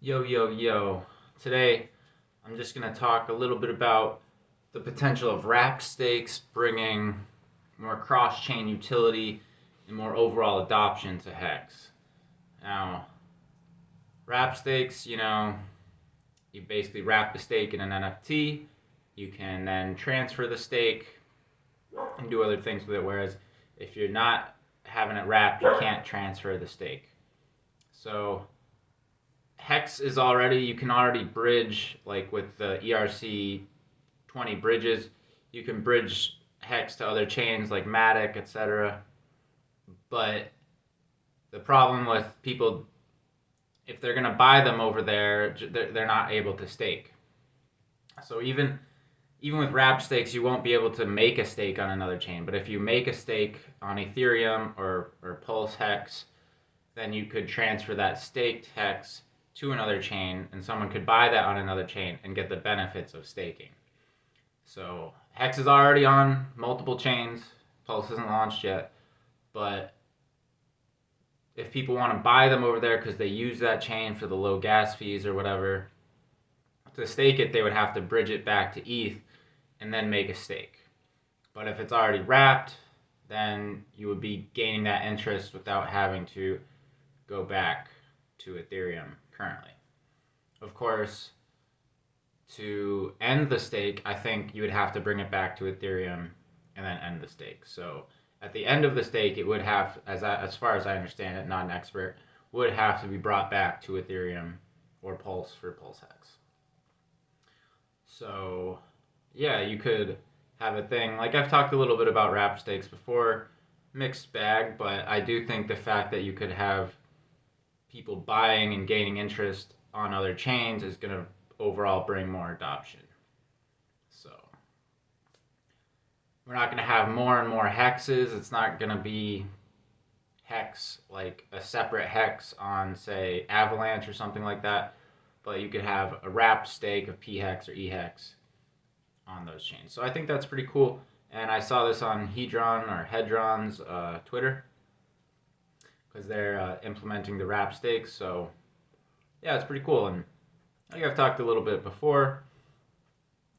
Yo, yo, yo. Today, I'm just going to talk a little bit about the potential of wrapped stakes bringing more cross chain utility and more overall adoption to Hex. Now, wrap stakes, you basically wrap the stake in an NFT. You can then transfer the stake and do other things with it. Whereas if you're not having it wrapped, you can't transfer the stake. So, Hex is already, you can already bridge, like with the ERC 20 bridges, you can bridge Hex to other chains like Matic, etc. But the problem with people, if they're going to buy them over there, they're not able to stake. So even with wrapped stakes, you won't be able to make a stake on another chain. But if you make a stake on Ethereum or Pulse Hex, then you could transfer that staked Hex to another chain, and someone could buy that on another chain and get the benefits of staking. So Hex is already on multiple chains. Pulse isn't launched yet, but if people want to buy them over there because they use that chain for the low gas fees or whatever, to stake it, they would have to bridge it back to ETH and then make a stake. But if it's already wrapped, then you would be gaining that interest without having to go back to Ethereum currently. Of course, to end the stake, I think you would have to bring it back to Ethereum and then end the stake. So at the end of the stake, it would have, as far as I understand it, not an expert, would have to be brought back to Ethereum or Pulse for Pulse Hex. So yeah, you could have a thing like I've talked a little bit about wrap stakes before, mixed bag, but I do think the fact that you could have people buying and gaining interest on other chains is going to overall bring more adoption. So we're not going to have more and more hexes. It's not going to be hex like a separate hex on say Avalanche or something like that, but you could have a wrapped stake of P hex or E hex on those chains. So I think that's pretty cool. And I saw this on Hedron's Twitter because they're implementing the wrap stakes. So yeah, it's pretty cool. And like I've talked a little bit before,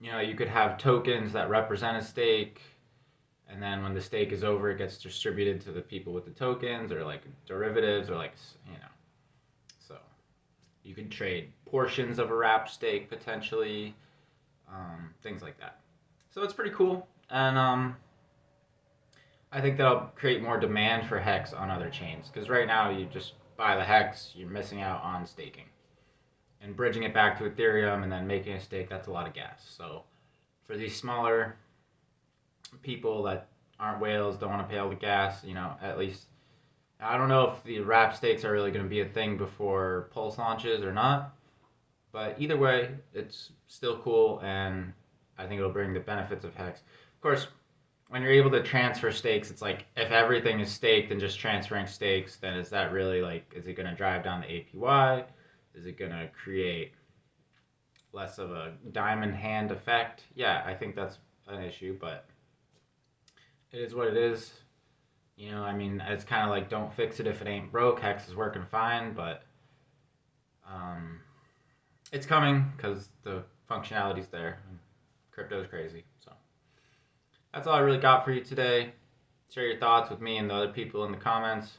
you could have tokens that represent a stake, and then when the stake is over, it gets distributed to the people with the tokens, or like derivatives, or so you could trade portions of a wrap stake potentially, things like that. So it's pretty cool, and I think that'll create more demand for Hex on other chains because right now you just buy the Hex, you're missing out on staking. And bridging it back to Ethereum and then making a stake, that's a lot of gas. So for these smaller people that aren't whales, don't want to pay all the gas, at least I don't know if the wrap stakes are really going to be a thing before Pulse launches or not. But either way, it's still cool, and I think it'll bring the benefits of Hex. Of course, when you're able to transfer stakes, it's like if everything is staked and just transferring stakes, then is that really is it going to drive down the APY? Is it going to create less of a diamond hand effect? Yeah, I think that's an issue, but it is what it is. It's kind of like don't fix it if it ain't broke. Hex is working fine, but it's coming because the functionality's there. Crypto's crazy. So that's all I really got for you today. Share your thoughts with me and the other people in the comments.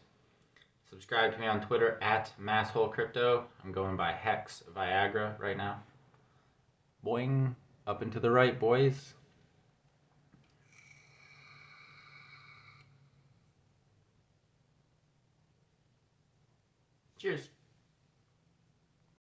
Subscribe to me on Twitter at MassholeCrypto. I'm going by Hex Viagra right now. Boing. Up and to the right, boys. Cheers.